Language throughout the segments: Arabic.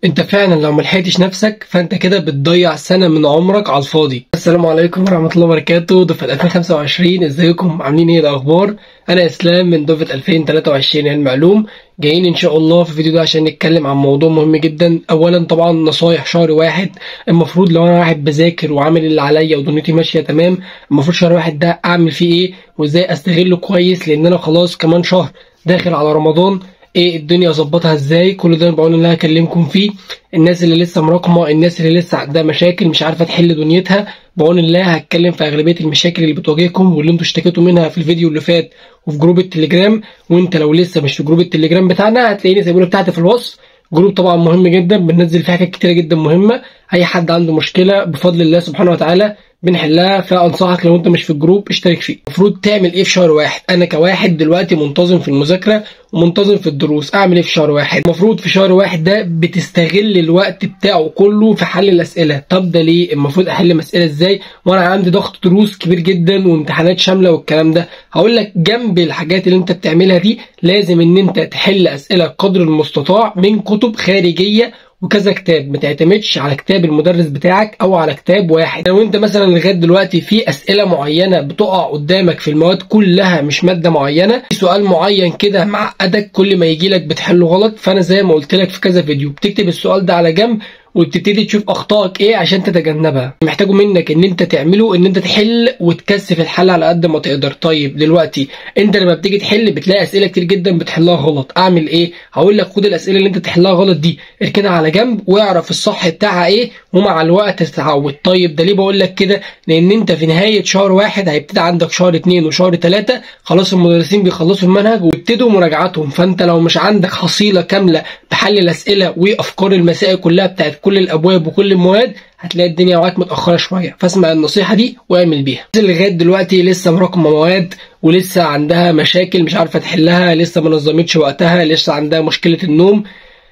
انت فعلا لو ملحقتش نفسك فانت كده بتضيع سنة من عمرك على الفاضي. السلام عليكم ورحمة الله وبركاته. دفعة 2025، ازيكم؟ عاملين ايه؟ الاخبار؟ انا اسلام من دفعة 2023 علم علوم. جايين ان شاء الله في الفيديو ده عشان نتكلم عن موضوع مهم جدا. اولا طبعا نصايح شهر واحد. المفروض لو انا واحد بذاكر وعامل اللي عليا ودنيتي ماشية تمام، المفروض شهر واحد ده اعمل فيه ايه وازاي استغله كويس، لان انا خلاص كمان شهر داخل على رمضان. ايه الدنيا اظبطها ازاي؟ كل ده بقول ان انا هكلمكم فيه. الناس اللي لسه مراكمه، الناس اللي لسه عندها مشاكل مش عارفه تحل دنيتها، بقول الله هتكلم في اغلبيه المشاكل اللي بتواجهكم واللي انتوا اشتكيتوا منها في الفيديو اللي فات وفي جروب التليجرام. وانت لو لسه مش في جروب التليجرام بتاعنا هتلاقيني سايبه بتاعتي في الوصف. جروب طبعا مهم جدا، بننزل فيه حاجات كتيره جدا مهمه. اي حد عنده مشكله بفضل الله سبحانه وتعالى بنحلها، فانصحك لو انت مش في الجروب اشترك فيه. المفروض تعمل ايه في شهر واحد؟ انا كواحد دلوقتي منتظم في المذاكره ومنتظم في الدروس، اعمل ايه في شهر واحد؟ المفروض في شهر واحد ده بتستغل الوقت بتاعه كله في حل الاسئله. طب ده ليه؟ المفروض احل مساله ازاي وانا عندي ضغط دروس كبير جدا وامتحانات شامله والكلام ده؟ هقول لك جنب الحاجات اللي انت بتعملها دي لازم ان انت تحل اسئله قدر المستطاع من كتب خارجيه وكذا كتاب. ما تعتمدش على كتاب المدرس بتاعك او على كتاب واحد. لو انت مثلا لغايه دلوقتي في اسئله معينه بتقع قدامك في المواد كلها مش ماده معينه، في سؤال معين كده معقدك كل ما يجي لك بتحله غلط، فانا زي ما قلت لك في كذا فيديو بتكتب السؤال ده على جنب وتبتدي تشوف اخطائك ايه عشان تتجنبها. محتاجه منك ان انت تعمله ان انت تحل وتكثف الحل على قد ما تقدر. طيب دلوقتي انت لما بتيجي تحل بتلاقي اسئله كتير جدا بتحلها غلط، اعمل ايه؟ هقول لك خد الاسئله اللي انت تحلها غلط دي اركنها على جنب واعرف الصح بتاعها ايه ومع الوقت تتعود. طيب ده ليه بقول لك كده؟ لان انت في نهايه شهر واحد هيبتدي عندك شهر 2 وشهر 3 خلاص المدرسين بيخلصوا المنهج ويبتدوا مراجعتهم، فانت لو مش عندك حصيله كامله بحل الاسئله وافكار المسائل كلها بتاعت كل الابواب وكل المواد هتلاقي الدنيا معاك متاخره شويه. فاسمع النصيحه دي واعمل بيها. لغايه دلوقتي لسه مراكمه مواد ولسه عندها مشاكل مش عارفه تحلها، لسه ما نظمتش وقتها، لسه عندها مشكله النوم،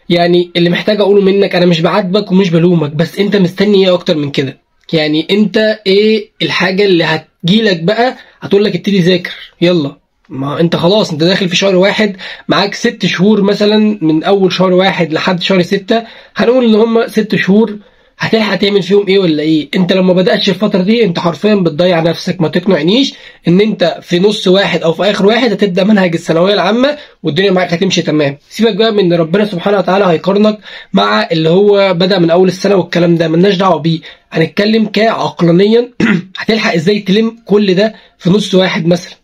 يعني اللي محتاج اقوله منك انا مش بعاتبك ومش بلومك، بس انت مستني ايه اكتر من كده؟ يعني انت ايه الحاجه اللي هتجيلك بقى هتقول لك ابتدي ذاكر يلا؟ ما انت خلاص انت داخل في شهر واحد، معاك 6 شهور مثلا من اول شهر واحد لحد شهر 6، هنقول ان هم 6 شهور هتلحق تعمل فيهم ايه ولا ايه؟ انت لما بدأتش الفترة دي انت حرفيا بتضيع نفسك. ما تقنعنيش ان انت في نص واحد او في اخر واحد هتبدأ منهج الثانوية العامة والدنيا معاك هتمشي تمام. سيبك بقى من ان ربنا سبحانه وتعالى هيقارنك مع اللي هو بدأ من اول السنة والكلام ده، ملناش دعوة بيه. هنتكلم كعقلانيا هتلحق ازاي تلم كل ده في نص واحد مثلا؟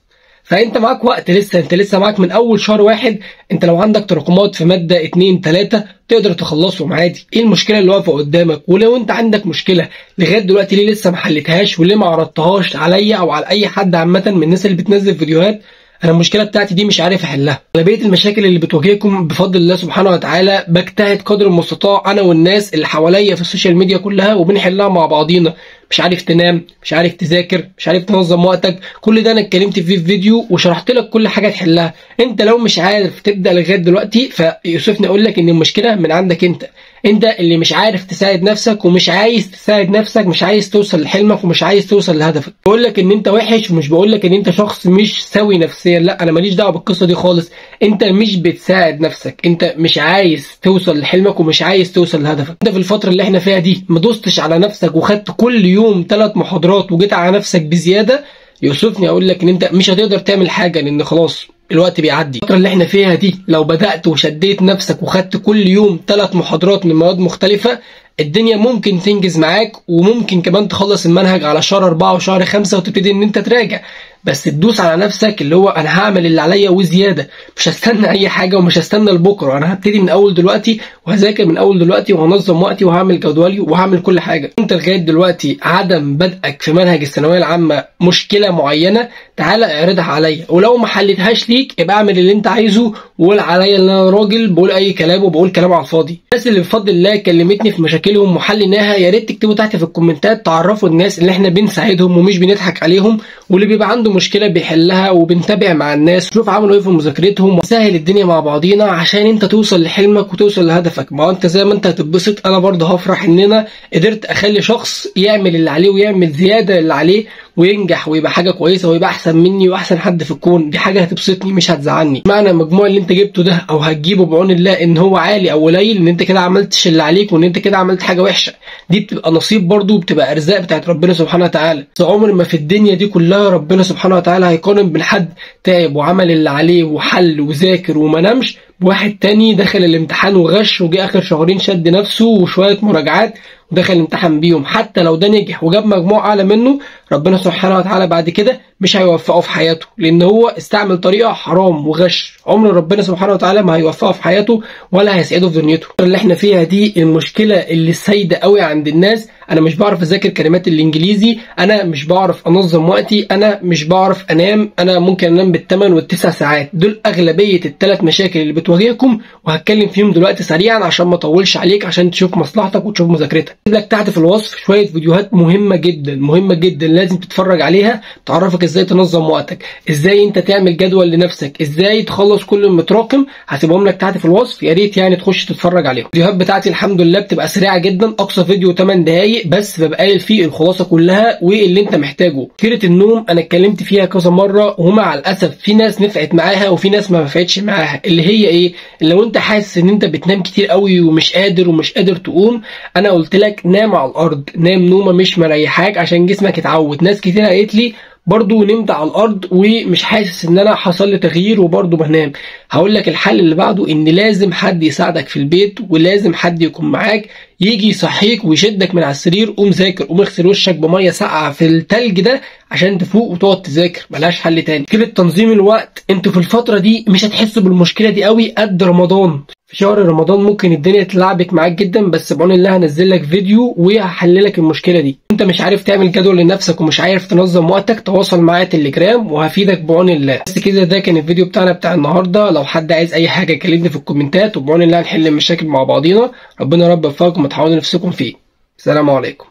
فانت معاك وقت لسه، انت لسه معاك من اول شهر واحد. انت لو عندك تراكمات في ماده 2 3 تقدر تخلصهم عادي. ايه المشكله اللي واقفه قدامك؟ ولو انت عندك مشكله لغايه دلوقتي ليه لسه ما حلتهاش وليه ما عرضتهاش عليا او على اي حد عامه من الناس اللي بتنزل فيديوهات؟ انا المشكله بتاعتي دي مش عارف احلها. اغلبيه المشاكل اللي بتواجهكم بفضل الله سبحانه وتعالى بجتهد قدر المستطاع انا والناس اللي حواليا في السوشيال ميديا كلها وبنحلها مع بعضينا. مش عارف تنام، مش عارف تذاكر، مش عارف تنظم وقتك، كل ده انا اتكلمت فيه في فيديو وشرحت لك كل حاجه تحلها. انت لو مش عارف تبدا لغايه دلوقتي فيوسفني اقول لك ان المشكله من عندك انت اللي مش عارف تساعد نفسك ومش عايز تساعد نفسك، مش عايز توصل لحلمك ومش عايز توصل لهدفك. بقول لك ان انت وحش ومش بقول لك ان انت شخص مش سوي نفسيا، لا انا ماليش دعوه بالقصه دي خالص. انت مش بتساعد نفسك، انت مش عايز توصل لحلمك ومش عايز توصل لهدفك. انت في الفتره اللي احنا فيها دي ما دوستش على نفسك وخدت كل يوم 3 محاضرات وجيت على نفسك بزياده، يوسفني اقول لك ان انت مش هتقدر تعمل حاجه لان خلاص الوقت بيعدي. الفترة اللي احنا فيها دي لو بدأت وشديت نفسك وخدت كل يوم 3 محاضرات من مواد مختلفة الدنيا ممكن تنجز معاك وممكن كمان تخلص المنهج على شهر 4 وشهر 5 وتبتدي ان انت تراجع. بس تدوس على نفسك اللي هو انا هعمل اللي عليا وزياده، مش هستنى اي حاجه ومش هستنى لبكره، انا هبتدي من اول دلوقتي وهذاكر من اول دلوقتي وهنظم وقتي وهعمل جدولي وهعمل كل حاجه. انت لغايه دلوقتي عدم بدءك في منهج الثانويه العامه مشكله معينه، تعالى اعرضها عليا، ولو ما حلتهاش ليك يبقى اعمل اللي انت عايزه وقول عليا ان انا راجل بقول اي كلام وبقول كلام على الفاضي. الناس اللي بفضل الله كلمتني في مشاكلهم وحليناها يا ريت تكتبوا تحت في الكومنتات تعرفوا الناس اللي احنا بنساعدهم ومش بنضحك عليهم، واللي بيبقى عنده مشكله بيحلها وبنتابع مع الناس نشوف عملوا ايه في مذاكرتهم ونسهل الدنيا مع بعضينا عشان انت توصل لحلمك وتوصل لهدفك. ما انت زي ما انت هتتبسط انا برضه هفرح ان انا قدرت اخلي شخص يعمل اللي عليه ويعمل زياده اللي عليه وينجح ويبقى حاجه كويسه ويبقى احسن مني واحسن حد في الكون، دي حاجه هتبسطني مش هتزعلني. معنى المجموع اللي انت جبته ده او هتجيبه بعون الله ان هو عالي او قليل، ان انت كده عملتش اللي عليك وان انت كده عملت حاجه وحشه، دي بتبقى نصيب برضو، بتبقى ارزاق بتاعت ربنا سبحانه وتعالى. بس عمر ما في الدنيا دي كلها ربنا سبحانه وتعالى هيقارن بين حد تعب وعمل اللي عليه وحل وذاكر وما نامش بواحد تاني دخل الامتحان وغش وجه اخر شهرين شد نفسه وشويه مراجعات ودخل الامتحان بيهم. حتى لو ده نجح وجاب مجموع اعلى منه، ربنا سبحانه وتعالى بعد كده مش هيوفقه في حياته، لان هو استعمل طريقه حرام وغش. عمر ربنا سبحانه وتعالى ما هيوفقه في حياته ولا هيسعده في دنيته. اللي احنا فيها دي المشكله اللي سايده قوي عند الناس. انا مش بعرف اذاكر كلمات الانجليزي، انا مش بعرف انظم وقتي، انا مش بعرف انام، انا ممكن انام بال8 وال9 ساعات. دول اغلبيه ال3 مشاكل اللي بتواجهكم، وهتكلم فيهم دلوقتي سريعا عشان ما اطولش عليك، عشان تشوف مصلحتك وتشوف مذاكرتك. هسيب لك تحت في الوصف شويه فيديوهات مهمه جدا مهمه جدا لازم تتفرج عليها، تعرفك ازاي تنظم وقتك، ازاي انت تعمل جدول لنفسك، ازاي تخلص كل المتراكم. هسيبهم لك تحت في الوصف، يا ريت يعني تخش تتفرج عليهم. الفيديوهات بتاعتي الحمد لله بتبقى سريعه جدا، اقصى فيديو 8 دقائق بس ببقى قايل فيه الخلاصه كلها واللي انت محتاجه. فكره النوم انا اتكلمت فيها كذا مره، ومع الاسف في ناس نفعت معاها وفي ناس ما نفعتش معاها. اللي هي ايه؟ لو انت حاسس ان انت بتنام كتير قوي ومش قادر تقوم، انا قلت لك نام على الارض، نام نومه مش مريحاك عشان جسمك يتعود. ناس كتير قالت لي برضو نمت على الارض ومش حاسس ان انا حصل لي تغيير وبرضو بنام. هقول لك الحل اللي بعده، ان لازم حد يساعدك في البيت ولازم حد يكون معاك يجي يصحيك ويشدك من على السرير، قوم ذاكر، قوم اغسل وشك بميه ساقعه في التلج ده عشان تفوق وتقعد تذاكر، ملهاش حل تاني. فكره تنظيم الوقت، انتوا في الفتره دي مش هتحسوا بالمشكله دي قوي قد رمضان. في شهر رمضان ممكن الدنيا تلعبك معاك جدا، بس بعون الله هنزل لك فيديو وهحل لك المشكله دي. انت مش عارف تعمل جدول لنفسك ومش عارف تنظم وقتك، تواصل معايا تليجرام وهفيدك بعون الله. بس كده ده كان الفيديو بتاعنا بتاع النهارده. لو حد عايز اي حاجه كلمني في الكومنتات، وبعون الله هنحل المشاكل مع بعضينا. ربنا رب يوفقكم وتحاولوا نفسكم فيه. السلام عليكم.